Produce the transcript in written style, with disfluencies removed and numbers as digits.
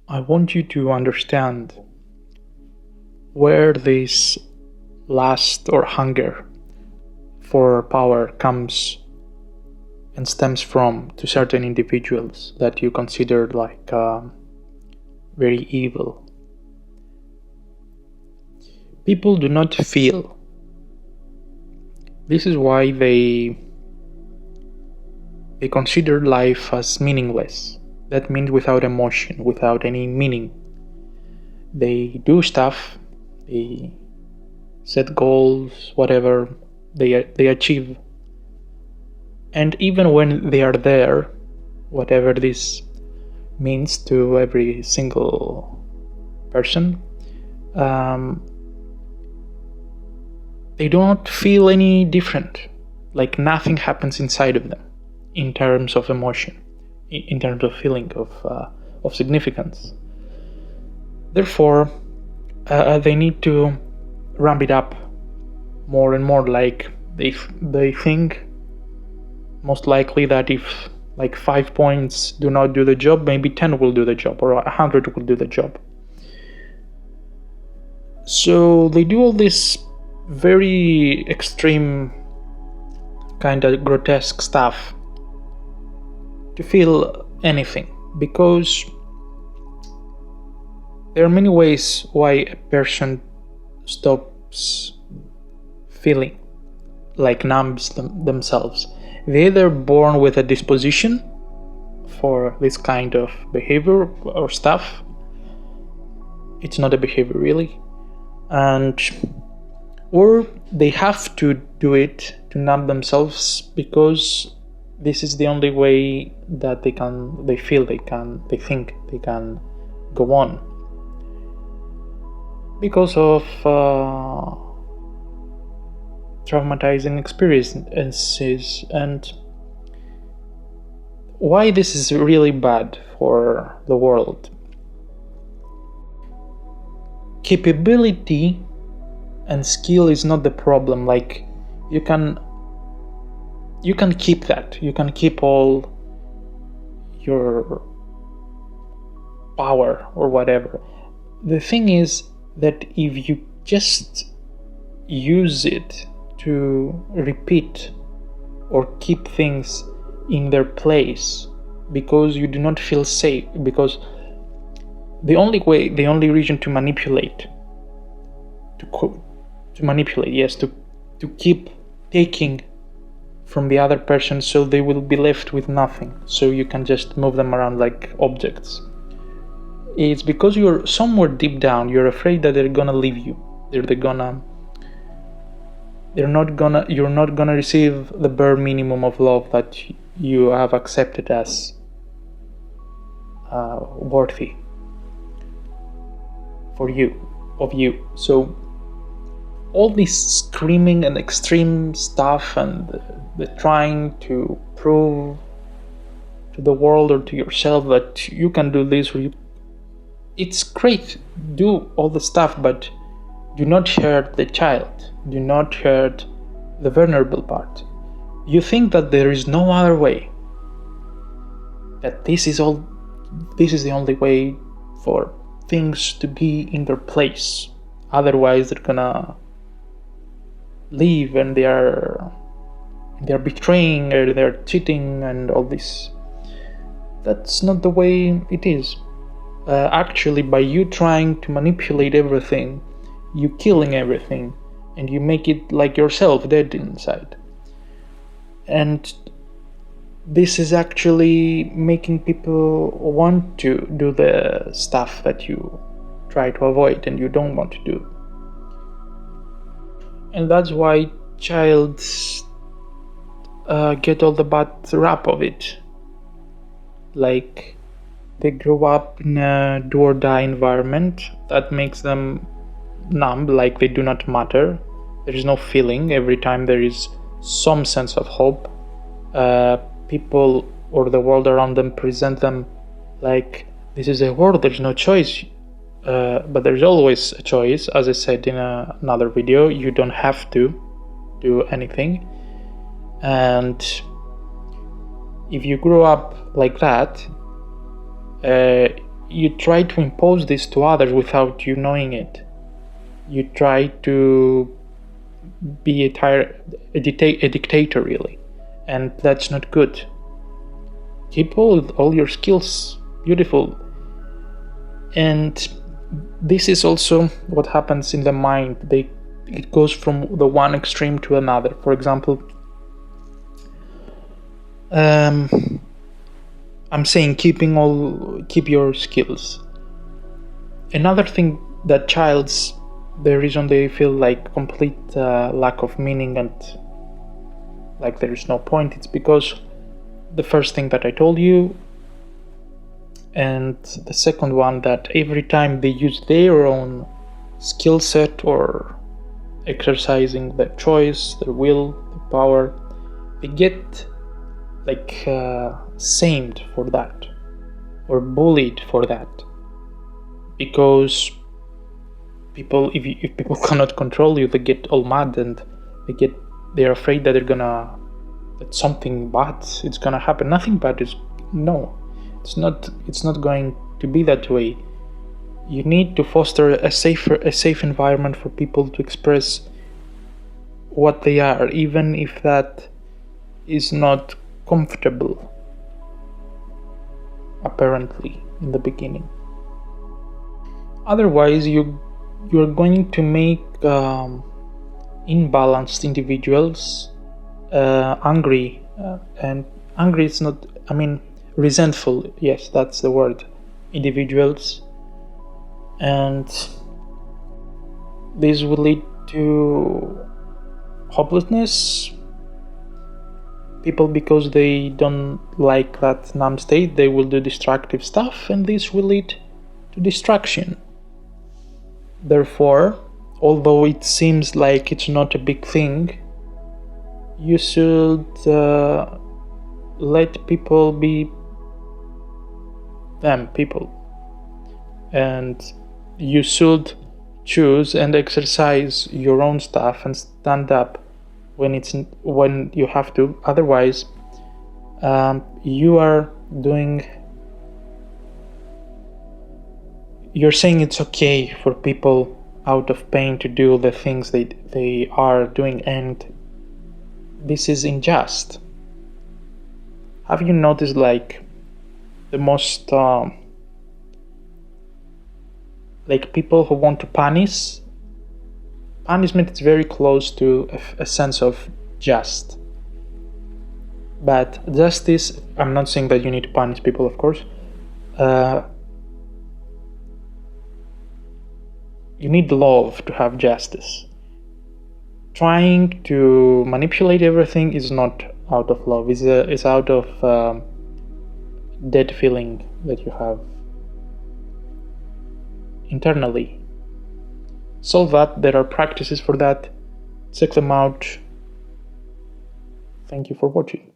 I want you to understand where this lust or hunger for power comes and stems from to certain individuals that you consider like very evil. People do not feel. This is why they consider life as meaningless. That means without emotion, without any meaning. They do stuff, they set goals, whatever they achieve. And even when they are there, whatever this means to every single person, they don't feel any different. Like nothing happens inside of them in terms of emotion, in terms of feeling of significance. Therefore, they need to ramp it up more and more. Like they think most likely that if like 5 points do not do the job, maybe 10 will do the job, or 100 will do the job. So they do all this very extreme, kind of grotesque stuff to feel anything, because there are many ways why a person stops feeling, like numbs themselves. They're either born with a disposition for this kind of behavior or stuff. It's not a behavior really, or they have to do it to numb themselves because this is the only way that they think they can go on, because of traumatizing experiences. And why this is really bad for the world. Capability and skill is not the problem. Like you can keep that. You can keep all your power or whatever. The thing is that if you just use it to repeat or keep things in their place because you do not feel safe, because the only reason to manipulate, to keep taking from the other person so they will be left with nothing, so you can just move them around like objects. It's because you're somewhere deep down, you're afraid that they're gonna leave you. You're not gonna receive the bare minimum of love that you have accepted as worthy of you. So all this screaming and extreme stuff and the trying to prove to the world or to yourself that you can do this, it's great, do all the stuff, but do not hurt the child, do not hurt the vulnerable part. You think that there is no other way, that this is the only way for things to be in their place, otherwise they're gonna leave and they're betraying or they're cheating and all this. That's not the way it is. Actually, by you trying to manipulate everything, you killing everything, and you make it like yourself dead inside. And this is actually making people want to do the stuff that you try to avoid and you don't want to do. And that's why childs get all the bad rap of it. Like, they grow up in a do or die environment that makes them numb, like they do not matter. There is no feeling. Every time there is some sense of hope, people or the world around them present them like this is a world, there's no choice. But there's always a choice. As I said in another video, you don't have to do anything. And if you grow up like that, you try to impose this to others without you knowing it. You try to be a dictator, really, and that's not good. Keep all your skills, beautiful. And this is also what happens in the mind. It goes from the one extreme to another. For example, I'm saying keep your skills. Another thing that the reason they feel like complete lack of meaning and like there is no point, it's because the first thing that I told you, and the second one, that every time they use their own skill set or exercising their choice, their will, their power, they get like shamed for that or bullied for that, because if people cannot control you, they get all mad and they're afraid that that something bad is gonna happen. Nothing bad is it's not going to be that way. You need to foster a safe environment for people to express what they are, even if that is not comfortable, apparently, in the beginning. Otherwise, you're going to make imbalanced individuals angry, and angry is not, resentful, yes, that's the word, individuals, and this will lead to hopelessness. People, because they don't like that numb state, they will do destructive stuff, and this will lead to distraction. Therefore, although it seems like it's not a big thing, you should let people be people, and you should choose and exercise your own stuff and stand up when you have to. Otherwise, you're saying it's okay for people out of pain to do the things they are doing, and this is unjust. Have you noticed, like, the most like people who want to punishment is very close to a sense of just. But justice, I'm not saying that you need to punish people, of course. You need love to have justice. Trying to manipulate everything is not out of love. It's out of dead feeling that you have internally. Solve that. There are practices for that. Check them out. Thank you for watching.